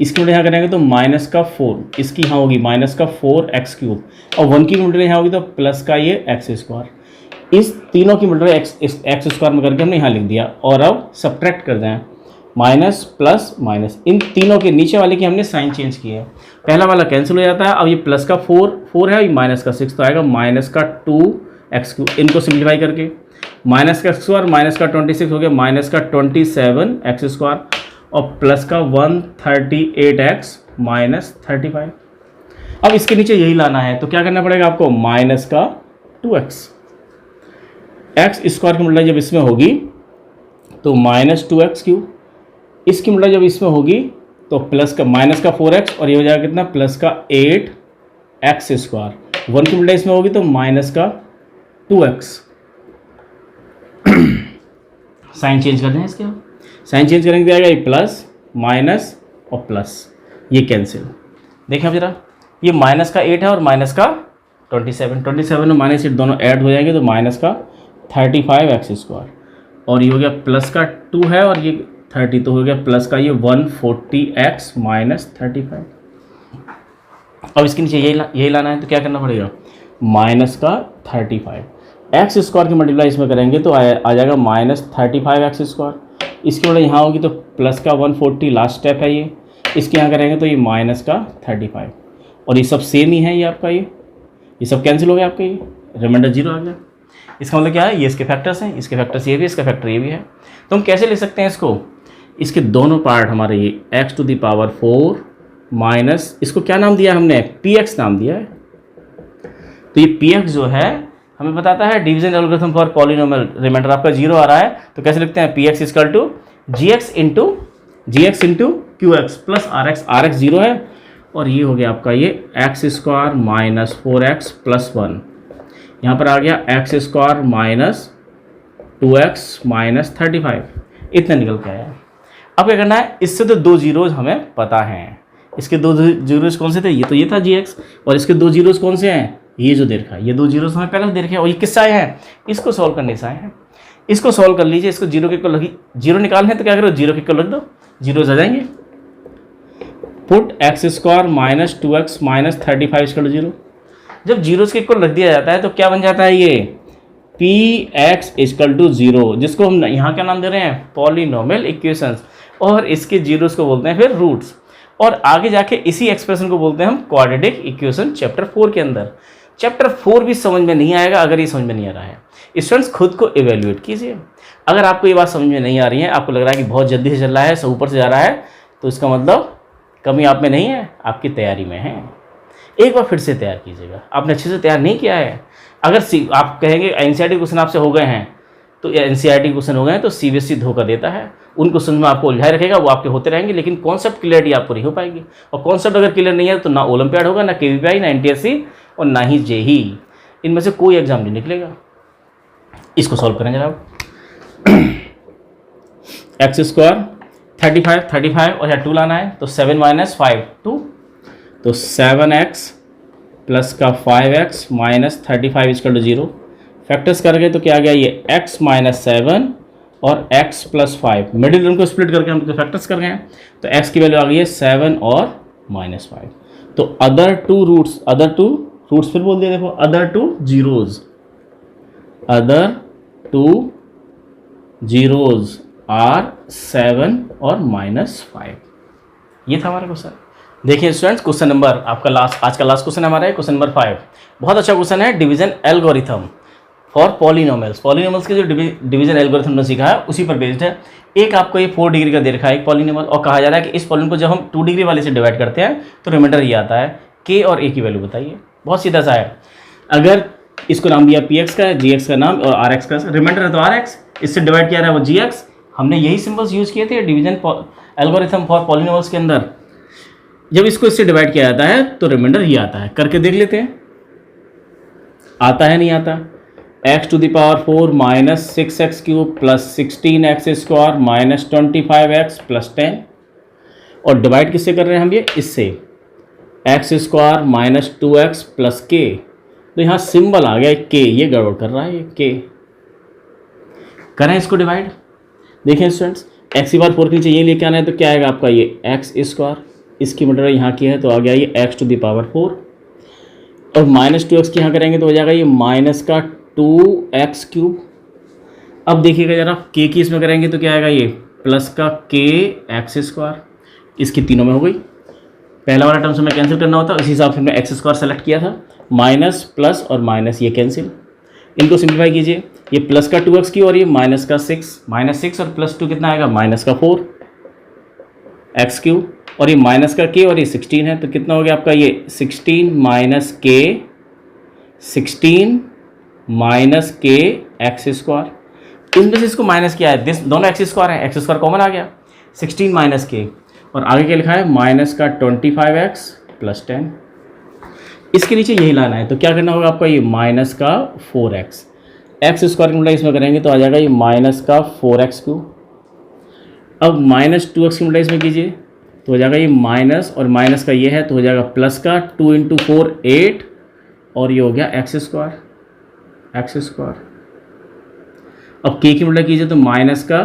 इसकी मतलब यहाँ करेंगे तो माइनस का 4, इसकी यहाँ होगी माइनस का 4x क्यूब, और 1 की मतलब यहाँ होगी तो प्लस का ये एक्स स्क्वायर। इस तीनों की मतलब एक्स स्क्वायर में करके हमने यहाँ लिख दिया, और अब सब्ट्रैक्ट कर दें, माइनस प्लस माइनस, इन तीनों के नीचे वाले की हमने साइन चेंज किया है, पहला वाला कैंसिल हो जाता है। अब ये प्लस का 4 है, ये माइनस का 6 तो आएगा माइनस का 2x क्यूब, इनको सिम्प्लीफाई करके माइनस का स्क्वायर माइनस का 26 हो गया माइनस का 27x स्क्वायर, और प्लस का 138x माइनस 35। अब इसके नीचे यही लाना है तो क्या करना पड़ेगा आपको, माइनस का 2x, एक्स स्क्वायर की मल्टीप्लाई जब इसमें होगी तो माइनस 2x क्यूब, इसकी मल्टीप्लाई जब इसमें होगी तो प्लस का माइनस का 4x, और ये हो जाएगा कितना, प्लस का 8x स्क्वायर, 1 की मल्टीप्लाई इसमें होगी तो माइनस का 2x। साइन चेंज कर दें इसके, साइन चेंज करेंगे तो आएगा ये प्लस माइनस और प्लस, ये कैंसिल। देखें अब जरा, ये माइनस का 8 है और माइनस का 27 और माइनस 8 दोनों ऐड हो जाएंगे तो माइनस का 35x स्क्वायर, और ये हो गया प्लस का 2 है और ये 30 तो हो गया प्लस का ये 140x माइनस 35। अब इसके नीचे यही लाना है तो क्या करना पड़ेगा, माइनस का 35, एक्स स्क्वायर की मल्टीप्लाई इसमें करेंगे तो आ जाएगा माइनस 35x स्क्वायर, इसकी वजह यहाँ होगी तो प्लस का 140 लास्ट स्टेप है ये, इसके यहाँ करेंगे तो ये माइनस का 35, और ये सब सेम ही है, ये आपका ये सब कैंसिल हो गया आपका, ये रिमाइंडर 0 आ गया। इसका मतलब क्या है, ये इसके फैक्टर्स हैं, इसके फैक्टर्स ये भी, इसका फैक्टर ये भी है। तो हम कैसे ले सकते हैं इसको, इसके दोनों पार्ट हमारे ये X to the power 4 minus, इसको क्या नाम दिया हमने, px नाम दिया है। तो ये px जो है हमें बताता है division algorithm for polynomial, remainder आपका 0 आ रहा है तो कैसे लिखते हैं, px equal to gx into qx plus rx 0 है, और ये हो गया आपका ये x square minus 4x plus 1, यहाँ पर आ गया x square minus 2x minus 35, इतना निकल के आया। अब क्या करना है, इससे तो 2 जीरोज हमें पता हैं, इसके 2 जीरोज कौन से थे, ये था gx, और इसके 2 जीरोज कौन से हैं, ये जो दे रखा है, ये 2 जीरोज हमें पहले दे रखे हैं, और ये किससे आए हैं, इसको सॉल्व करने से आए हैं। इसको सॉल्व कर लीजिए, इसको 0 के इक्वल लगी, 0 निकालने तो क्या करो, 0 के इक्वल रख दो, जीरोज आ जाएंगे। Put x square minus 2x minus 35 equal 0, जब जीरोज के इक्वल रख दिया जाता है तो क्या बन जाता है, ये px इक्वल टू 0, जिसको हम यहाँ क्या नाम दे रहे हैं, पॉलिनोमियल इक्वेशंस, और इसके जीरोज को बोलते हैं फिर रूट्स, और आगे जाके इसी एक्सप्रेशन को बोलते हैं हम क्वाड्रेटिक इक्वेशन चैप्टर 4 के अंदर। चैप्टर 4 भी समझ में नहीं आएगा अगर ये समझ में नहीं आ रहा है। स्टूडेंट्स खुद को इवेल्युएट कीजिए, अगर आपको ये बात समझ में नहीं आ रही है, आपको लग रहा है कि बहुत जल्दी से चल रहा है, सब ऊपर से जा रहा है, तो इसका मतलब कमी आप में नहीं है, आपकी तैयारी में है। एक बार फिर से तैयार कीजिएगा, आपने अच्छे से तैयार नहीं किया है। अगर आप कहेंगे एनसीईआरटी क्वेश्चन आपसे हो गए हैं, तो एनसीईआरटी क्वेश्चन हो गए हैं तो सीबीएसई धोखा देता है, उन क्वेश्चन में आपको उलझाए रखेगा, वो आपके होते रहेंगे, लेकिन कॉन्सेप्ट क्लियरिटी आपको नहीं हो पाएगी, और कॉन्सेप्ट अगर क्लियर नहीं है तो ना ओलंपियाड होगा, ना केवीपीआई, ना एनटीएससी, और ना ही जेई, इनमें से कोई एग्जाम नहीं निकलेगा। इसको सॉल्व करें जनाब, एक्स स्क्वायर 35 और यहाँ 2 लाना है तो 7 माइनस 5 2, तो 7x प्लस का 5x minus 35 equal to 0, factors कर गए तो क्या आ गया, ये x माइनस 7 और x प्लस 5, मिडिल टर्म को स्प्लिट करके हम फैक्टर्स कर गए हैं, तो x की वैल्यू आ गई है 7 और माइनस 5, तो अदर टू रूट्स फिर बोल दिया, देखो अदर टू जीरोज आर 7 और माइनस 5, ये था हमारा क्वेश्चन। देखिए स्टूडेंट्स, क्वेश्चन नंबर आपका आज का लास्ट क्वेश्चन हमारा है क्वेश्चन नंबर 5। बहुत अच्छा क्वेश्चन है, division algorithm for polynomials. Polynomials के जो डिवीजन एल्गोरिथम ने सीखा है उसी पर बेस्ड है। एक आपको ये 4 डिग्री का दे रखा है एक पॉलिनोमियल, और कहा जा रहा है कि इस पॉलिनोमियल को जब हम 2 डिग्री वाले से डिवाइड करते हैं तो रिमाइंडर ये आता है। के और ए की वैल्यू बताइए। बहुत सीधा सा है। अगर इसको नाम दिया पी एक्स का, जी एक्स का नाम और आर एक्स का, रिमाइंडर है तो आर एक्स, इससे डिवाइड किया रहा है वो जी एक्स। हमने यही सिंबल्स यूज़ किए थे डिवीजन एल्गोरिथम फॉर पॉलिनोमियल्स के अंदर। जब इसको इससे डिवाइड किया जाता है तो रिमाइंडर ही आता है। करके देख लेते हैं, आता है नहीं आता। x to the power 4 minus 6x cube plus 16x square minus 25x plus 10, और डिवाइड किससे कर रहे हैं हम ये, इससे x square minus 2x plus k। तो यहाँ सिंबल आ गया k, ये गड़बड़ कर रहा है ये k। करें इसको डिवाइड। देखें स्टूडेंट्स, x की पावर 4 के नीचे ये लेके आना है तो क्या आएगा आपका ये x स्क्वायर, इसकी मल्टीप्लाई यहाँ की है तो आ गया ये x टू द पावर 4, और माइनस 2x की यहाँ करेंगे तो हो जाएगा ये माइनस का 2x क्यूब। अब देखिएगा जरा, k की इसमें करेंगे तो क्या आएगा ये प्लस का k x स्क्वायर, इसकी तीनों में हो गई। पहला वाला टर्म से मैं कैंसिल करना होता है, इसी हिसाब से मैंने x स्क्वायर सेलेक्ट किया था। माइनस प्लस और माइनस ये कैंसिल, इनको सिंप्लीफाई कीजिए। ये प्लस का 2x की और ये माइनस का 6, माइनस 6 और प्लस 2 कितना आएगा माइनस का 4 x क्यूब, और ये माइनस का k और ये 16 है तो कितना हो गया आपका ये 16 minus k, 16 minus k x square. इनमें से इसको माइनस किया है, दोनों एक्स स्क्वायर है, एक्स स्क्वायर कॉमन आ गया, 16 माइनस k, और आगे क्या लिखा है माइनस का 25x प्लस 10। इसके नीचे यही लाना है तो क्या करना होगा आपका ये माइनस का 4x, एक्स स्क्वायर की मल्टीप्लाई इसमें करेंगे तो आ जाएगा ये माइनस का 4x क्यूब। अब माइनस 2x की मल्टीप्लाई इसमें कीजिए तो हो जाएगा ये माइनस, और माइनस का ये है तो हो जाएगा प्लस का 2 इंटू 4 8, और ये हो गया एक्स स्क्वायर। अब k की मल्टीप्लाई कीजिए तो माइनस का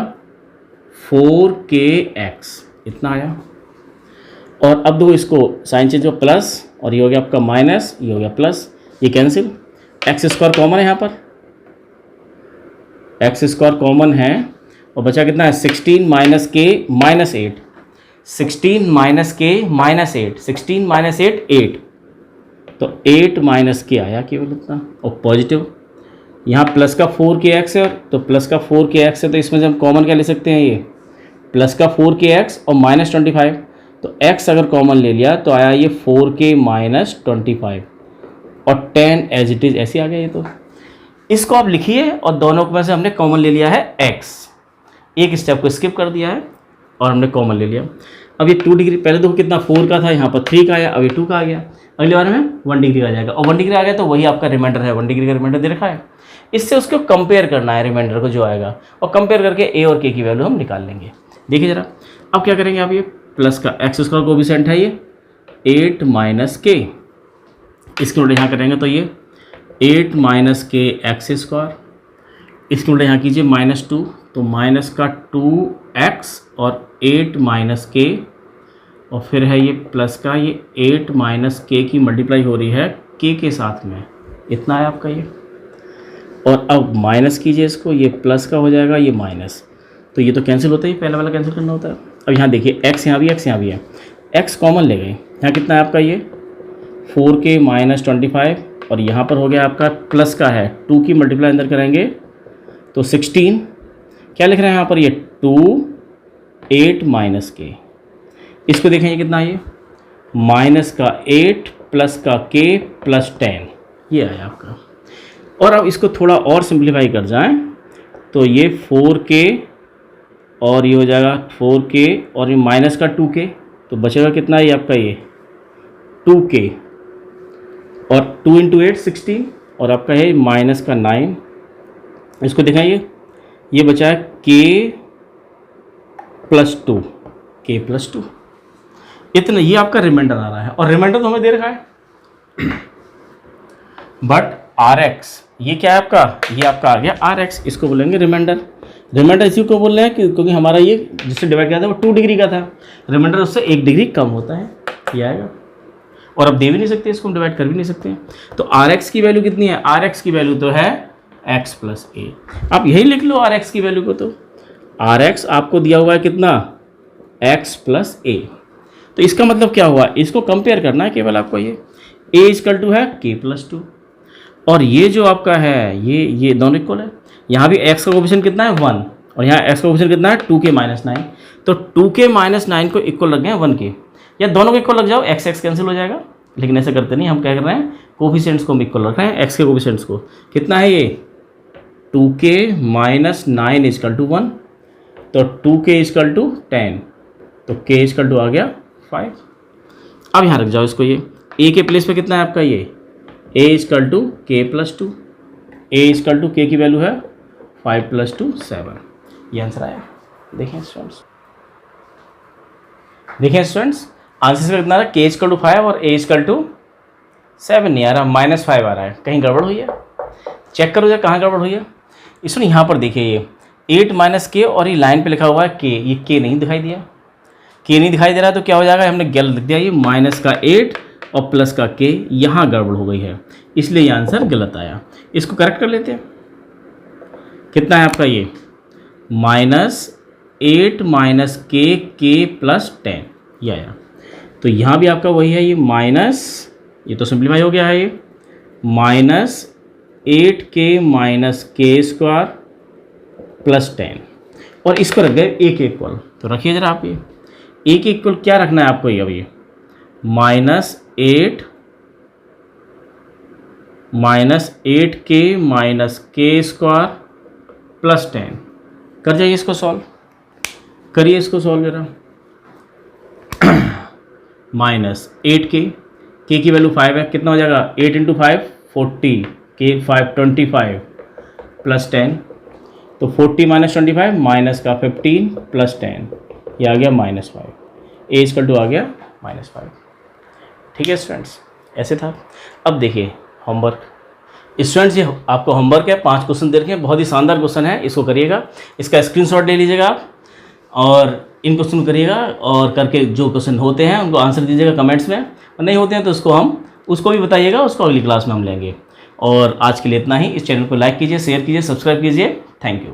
4kx, इतना आया। और अब दो इसको साइन चेंज हो प्लस, और ये हो गया आपका माइनस, ये हो गया प्लस, ये कैंसिल, एक्स स्क्वायर कॉमन है यहाँ पर, एक्स स्क्वायर कॉमन है, और बचा कितना है 16 minus k minus 8, 16 minus k minus 8, 16 minus 8 8, तो 8 माइनस k आया केवल इतना, और पॉजिटिव यहाँ प्लस का 4kx है, तो प्लस का 4kx है तो इसमें से हम कॉमन क्या ले सकते हैं, ये प्लस का 4kx और माइनस 25, तो x अगर कॉमन ले लिया तो आया ये 4k माइनस 25, और 10 एज इट इज़ ऐसे आ गया ये। तो इसको आप लिखिए, और दोनों में से हमने कॉमन ले लिया है x, एक स्टेप को स्किप कर दिया है और हमने कॉमन ले लिया। अब ये 2 डिग्री, पहले देखो कितना 4 का था, यहाँ पर 3 का आया, अब ये 2 का आ गया, अगली बार में 1 डिग्री आ जाएगा, और 1 डिग्री आ गया तो वही आपका रिमाइंडर है, 1 डिग्री का रिमाइंडर दे रखा है। इससे उसको कंपेयर करना है रिमाइंडर को जो आएगा, और कंपेयर करके a और k की वैल्यू हम निकाल लेंगे। देखिए जरा, अब क्या करेंगे आप, ये प्लस का एक्स स्क्वायर कोफिशिएंट है ये 8 माइनस k, इसके उल्टे यहाँ करेंगे तो ये 8 माइनस k एक्स स्क्वायर, इसके उल्टे यहाँ कीजिए माइनस 2, तो माइनस का 2x और 8 माइनस k, और फिर है ये प्लस का ये 8 माइनस k की मल्टीप्लाई हो रही है k के साथ में, इतना है आपका ये। और अब माइनस कीजिए इसको, ये प्लस का हो जाएगा ये माइनस, तो ये तो कैंसिल होता है, पहला वाला कैंसिल करना होता है। अब यहाँ देखिए x यहाँ भी x यहाँ भी है, x कॉमन ले गए, यहाँ कितना है आपका ये 4k माइनस 25, और यहाँ पर हो गया आपका प्लस का है 2 की मल्टीप्लाई अंदर करेंगे तो 16, क्या लिख रहे हैं यहाँ पर ये 2 8 माइनस k, इसको देखें ये कितना है ये माइनस का 8 प्लस का k प्लस 10, ये आया आपका। और अब इसको थोड़ा और सिंप्लीफाई कर जाएं तो ये 4k और ये हो जाएगा 4k और ये माइनस का 2k, तो बचेगा कितना ये आपका ये 2k, और 2 इंटू 8 16, और आपका है माइनस का 9, इसको दिखाइए ये बचा है k प्लस 2, k प्लस 2, इतना ये आपका रिमाइंडर आ रहा है, और रिमाइंडर तो हमें दे रखा है। बट rx ये क्या है आपका, ये आपका आ गया rx, इसको बोलेंगे रिमाइंडर। रिमाइंडर इसी को बोल रहे हैं क्योंकि हमारा ये जिससे डिवाइड किया था वो 2 डिग्री का था, रिमाइंडर उससे 1 डिग्री कम होता है, ये आएगा। और अब दे भी नहीं सकते, इसको हम डिवाइड कर भी नहीं सकते। तो rx की वैल्यू कितनी है, rx की वैल्यू तो है x प्लस ए, आप यही लिख लो rx की वैल्यू को। तो rx आपको दिया हुआ है कितना x प्लस ए, तो इसका मतलब क्या हुआ, इसको कंपेयर करना है केवल आपको। ये a इक्वल टू है k+2 और ये जो आपका है ये दोनों इक्वल है। यहाँ भी x का कोफिशिएंट कितना है 1 और यहाँ x का कोफिशिएंट कितना है 2k-9। तो 2k-9 को इक्वल लग गए 1 के, या दोनों को इक्वल लग जाओ, x कैंसिल हो जाएगा। लेकिन ऐसा करते नहीं, हम क्या कर रहे हैं, कोफिशिएंट्स को हम इक्वल रख रहे हैं, x के कोफिशिएंट्स को। कितना है ये 2k-9 इक्वल टू 1, तो 2k इक्वल टू 10, तो k इक्वल टू आ गया 5। अब यहाँ रख जाओ इसको, ये a के प्लेस पे कितना है आपका, ये a equal to k+2, a equal to k की वैल्यू है 5 + 2 7। ये आंसर आया। देखें स्टूडेंट्स, आंसर कितना है, k इक्वल टू 5 और a इक्वल टू 7 नहीं आ रहा, -5 आ रहा है। कहीं गड़बड़ हुई है, चेक करो जरा कहाँ गड़बड़ हुई है। इसमें यहाँ पर देखिए ये 8 - k और ये लाइन पे लिखा हुआ है k, ये k नहीं दिखाई दिया, k नहीं दिखाई दे रहा, तो क्या हो जाएगा, हमने गलत लिख दिया, ये -8 और प्लस का k, यहाँ गड़बड़ हो गई है, इसलिए ये आंसर गलत आया। इसको करेक्ट कर लेते हैं। कितना है आपका ये -8 - k+10, ये आया। तो यहाँ भी आपका वही है, ये ये तो सिंप्लीफाई हो गया है, ये -8k - k² + 10 और इसको रख गए a के इक्वल। तो रखिए जरा आप, ये a के इक्वल क्या रखना है आपको, ये अब ये -8 -8k - k² + 10। कर जाइए इसको सॉल्व, करिए इसको सॉल्व जरा। -8k, k की वैल्यू 5 है, कितना हो जाएगा 8 × 5 40, k 5 25 + 10, तो 40 - 25 माइनस का 15 + 10, ये आ गया -5, a इक्वल टू आ गया -5। ठीक है स्टूडेंट्स, ऐसे था। अब देखिए होमवर्क, स्टूडेंट्स ये आपको होमवर्क है, 5 क्वेश्चन दे रखे हैं, बहुत ही शानदार क्वेश्चन है, इसको करिएगा, इसका स्क्रीनशॉट ले लीजिएगा आप और इन क्वेश्चन को करिएगा, और करके जो क्वेश्चन होते हैं उनको आंसर दीजिएगा कमेंट्स में, और नहीं होते हैं तो उसको भी बताइएगा, उसको अगली क्लास में हम लेंगे। और आज के लिए इतना ही। इस चैनल को लाइक कीजिए, शेयर कीजिए, सब्सक्राइब कीजिए। Thank you.